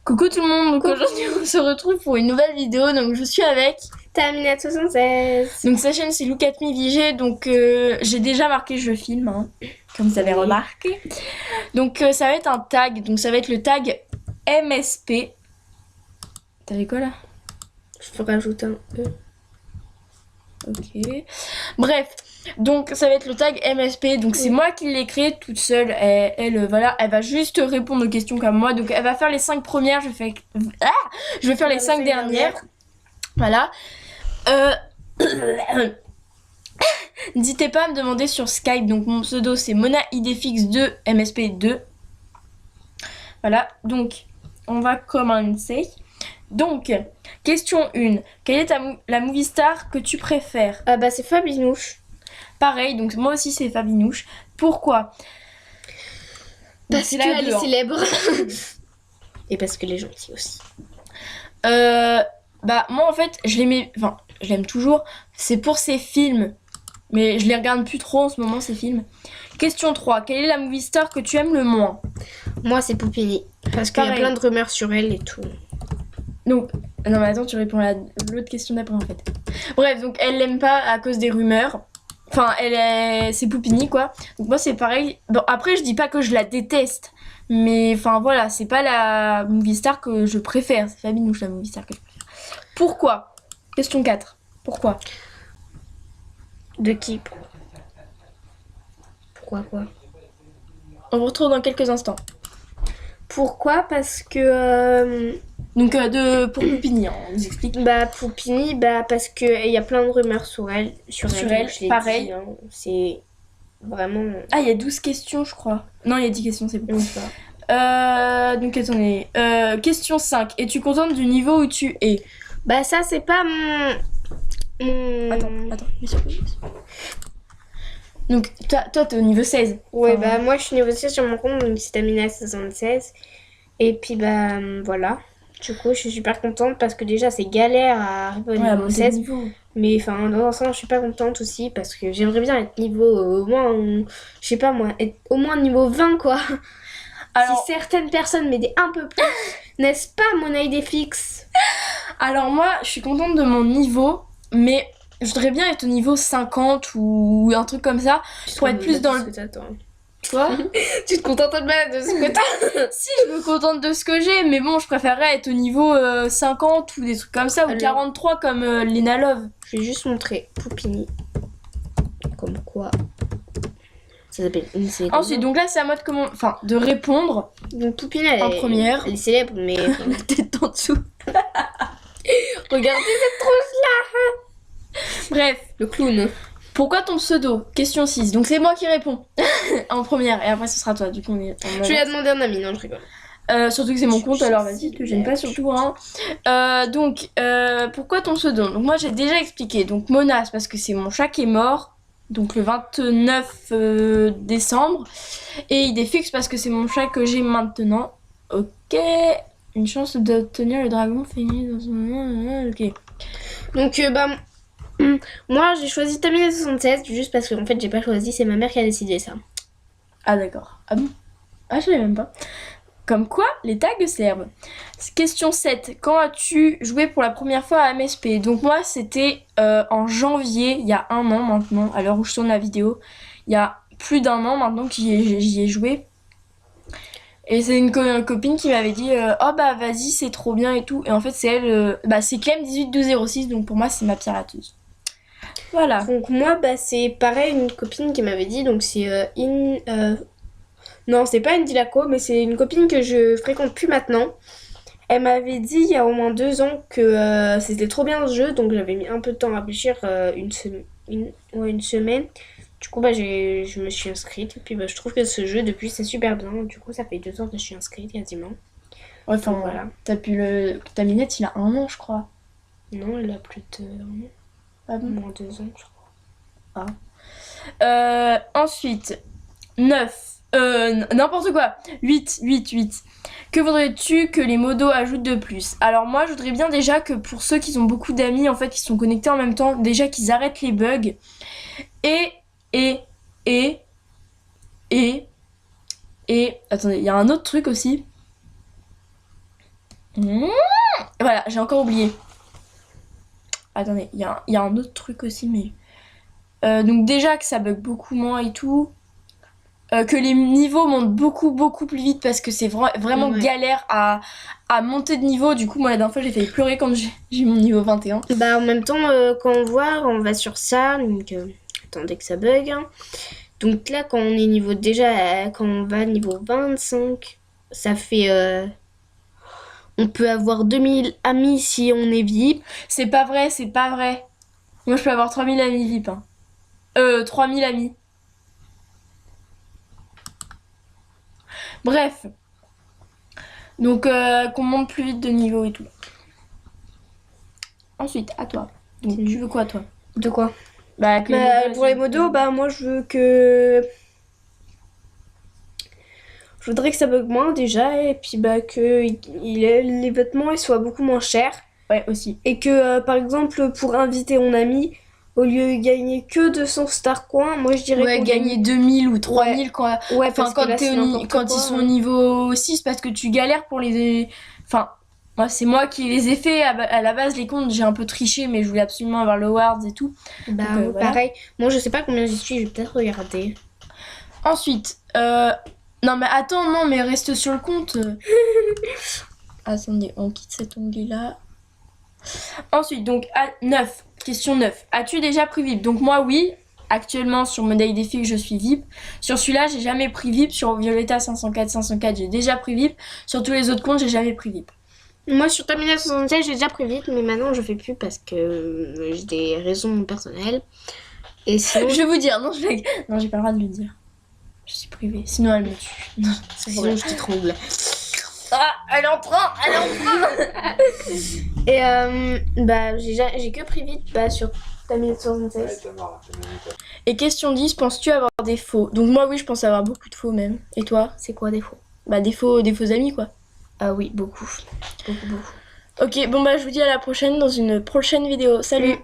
Coucou tout le monde, donc Coucou. aujourd'hui on se retrouve pour une nouvelle vidéo, donc je suis avec, Taminette76. donc sa chaîne c'est Look at Me VG, donc j'ai déjà marqué je filme, hein, comme vous avez Oui. remarqué, donc ça va être un tag, donc ça va être le tag MSP, t'avais quoi là? Je peux rajouter un E. Ok, bref, donc ça va être le tag MSP, donc c'est moi qui l'ai créé toute seule, voilà, elle va juste répondre aux questions comme moi, donc elle va faire les 5 premières, je vais faire les 5 dernières, voilà. N'hésitez pas à me demander sur Skype, donc mon pseudo c'est MonaIDFX2 MSP2, voilà, donc on va commencer. Donc, question 1. Quelle est la movie star que tu préfères? Ah bah c'est Fabinouche. Pareil, donc moi aussi c'est Fabinouche. Pourquoi? Parce C'est la qu'elle deux, est hein. célèbre. Et parce qu'elle est gentille aussi. Bah moi en fait je l'aime toujours. C'est pour ses films. Mais je les regarde plus trop en ce moment ces films. Question 3. Quelle est la movie star que tu aimes le moins? Moi c'est Poupini. Parce qu'il y a Pareil. plein de rumeurs sur elle et tout. Donc, non mais attends, tu réponds à l'autre question d'après en fait. Bref, donc elle l'aime pas à cause des rumeurs. Enfin, c'est Poupini quoi. Donc moi c'est pareil. Bon après je dis pas que je la déteste. Mais enfin voilà, c'est pas la movie star que je préfère. C'est Fabinouche la movie star que je préfère. Pourquoi? Question 4. Pourquoi? De qui? Pourquoi quoi? On vous retrouve dans quelques instants. Pourquoi? Parce que... Donc pour Poupini, hein, on vous explique. Bah Poupini, bah parce qu'il y a plein de rumeurs sur elle. Sur elle, je l'ai pareil. dit, hein. C'est vraiment... Ah, il y a 12 questions je crois. Non, il y a 10 questions, c'est bon. Oui, ça. Donc attendez. Question 5. Es-tu contente du niveau où tu es? Bah ça c'est pas mon... Attends, mets sur pause. Donc toi t'es au niveau 16. Ouais, Enfin, bah moi je suis niveau 16 sur mon compte, donc c'est Tamina76. Et puis bah voilà. Du coup, je suis super contente parce que déjà c'est galère à arriver au ouais, à niveau monter 16. de niveau. Mais enfin, dans l'ensemble, je suis pas contente aussi parce que j'aimerais bien être niveau au moins, je sais pas moi, être au moins niveau 20 quoi. Alors, Si certaines personnes m'aidaient un peu plus, n'est-ce pas mon IDFX? alors moi, je suis contente de mon niveau, mais je voudrais bien être au niveau 50 ou un truc comme ça pour être plus dans le... Quoi? Tu te contentes de ce que t'as? Si, je me contente de ce que j'ai, mais bon, je préférerais être au niveau 50 ou des trucs comme ça, ou Alors. 43 comme Lena Love. Je vais juste montrer Poupini. Comme quoi. Ça s'appelle une série. Ensuite, donc là, c'est à moi de répondre. Donc Poupini, elle En est première. Elle est célèbre, mais. La tête en dessous. Regardez cette tronche-là. Bref, Le clown. pourquoi ton pseudo? Question 6. Donc c'est moi qui réponds en première, et après ce sera toi. Du coup, Je lui ai demandé un ami, non, je rigole. surtout que c'est mon compte, alors vas-y, te gêne pas surtout. Hein. Donc, pourquoi ton pseudo? Donc moi j'ai déjà expliqué. Donc Mona, c'est parce que c'est mon chat qui est mort. Donc le 29 décembre. Et Idéfix parce que c'est mon chat que j'ai maintenant. Ok. Une chance d'obtenir le dragon fini dans ce moment. Ok. Donc, bah. Moi, j'ai choisi Tamina76 juste parce que en fait, j'ai pas choisi, c'est ma mère qui a décidé ça. Ah d'accord. Ah bon? Ah je savais même pas. Comme quoi, les tags servent. Question 7. Quand as-tu joué pour la première fois à MSP? Donc moi, c'était en janvier, il y a un an maintenant, à l'heure où je tourne la vidéo. Il y a plus d'un an maintenant que j'y ai joué. Et c'est une copine qui m'avait dit oh bah vas-y, c'est trop bien et tout. Et en fait, c'est elle, c'est Clem18206, donc pour moi, c'est ma pirateuse. Voilà. Donc, moi, bah, c'est pareil, une copine qui m'avait dit, donc c'est Non, c'est pas Indy Laco, mais c'est une copine que je fréquente plus maintenant. Elle m'avait dit il y a au moins 2 ans que c'était trop bien ce jeu, donc j'avais mis un peu de temps à réfléchir, une semaine. Du coup, bah, je me suis inscrite, et puis bah, je trouve que ce jeu, depuis, c'est super bien. Du coup, ça fait 2 ans que je suis inscrite quasiment. Ouais, enfin, Donc, voilà. Ta minette, il a un an, je crois. Non, elle a plus de Ah bon? moins 2 ans, je crois. Ensuite, 9. N'importe quoi. 8. Que voudrais-tu que les modos ajoutent de plus? Alors moi, je voudrais bien déjà que pour ceux qui ont beaucoup d'amis, en fait, qui sont connectés en même temps, déjà qu'ils arrêtent les bugs. Et... Attendez, il y a un autre truc aussi. Voilà, j'ai encore oublié. Attendez, il y a un autre truc aussi, mais... donc déjà que ça bug beaucoup moins et tout. Que les niveaux montent beaucoup plus vite parce que c'est vraiment galère à monter de niveau. Du coup, moi, la dernière fois, j'ai failli pleurer quand j'ai eu mon niveau 21. Bah, en même temps, quand on va sur ça, donc attendez que ça bug. Hein. Donc là, quand on est niveau déjà, quand on va niveau 25, ça fait... on peut avoir 2000 amis si on est VIP. C'est pas vrai. Moi, je peux avoir 3000 amis VIP. Hein. 3000 amis. Bref. Donc, qu'on monte plus vite de niveau et tout. Ensuite, à toi. Donc, tu veux quoi, toi? De quoi? Pour les modos, moi, je veux que... Je voudrais que ça bug moins déjà, et puis que les vêtements ils soient beaucoup moins chers. Ouais, aussi. Et que, par exemple, pour inviter mon ami, au lieu de gagner que 200 star coins, moi je dirais qu'on gagner 2000 ou 3000 quand ils sont au niveau 6 parce que tu galères pour les... Enfin, moi c'est moi qui les ai fait à la base, les comptes, j'ai un peu triché, mais je voulais absolument avoir le awards et tout. Donc, voilà. Pareil. Moi je sais pas combien j'y suis, je vais peut-être regarder. Ensuite, non mais attends, non mais reste sur le compte. Attendez, on quitte cet onglet là. Ensuite, donc, 9. Question 9. As-tu déjà pris VIP? Donc, moi, oui. Actuellement, sur Modèle des filles, je suis VIP. Sur celui-là, j'ai jamais pris VIP. Sur Violetta 504, j'ai déjà pris VIP. Sur tous les autres comptes, j'ai jamais pris VIP. Moi, sur Terminal 67, j'ai déjà pris VIP, mais maintenant, je fais plus parce que j'ai des raisons personnelles. Et sinon... Je vais vous dire. Non, j'ai pas le droit de le dire. Je suis privée. Sinon, elle me tue. Non, sinon, je t'étrangle. Ah, elle en prend. Et j'ai que pris vite sur ta 1976. Et question 10, penses-tu avoir des faux? Donc moi oui, je pense avoir beaucoup de faux même. Et toi? C'est quoi des faux? Des faux amis quoi. Ah oui, beaucoup. Ok, bon je vous dis à la prochaine dans une prochaine vidéo. Salut.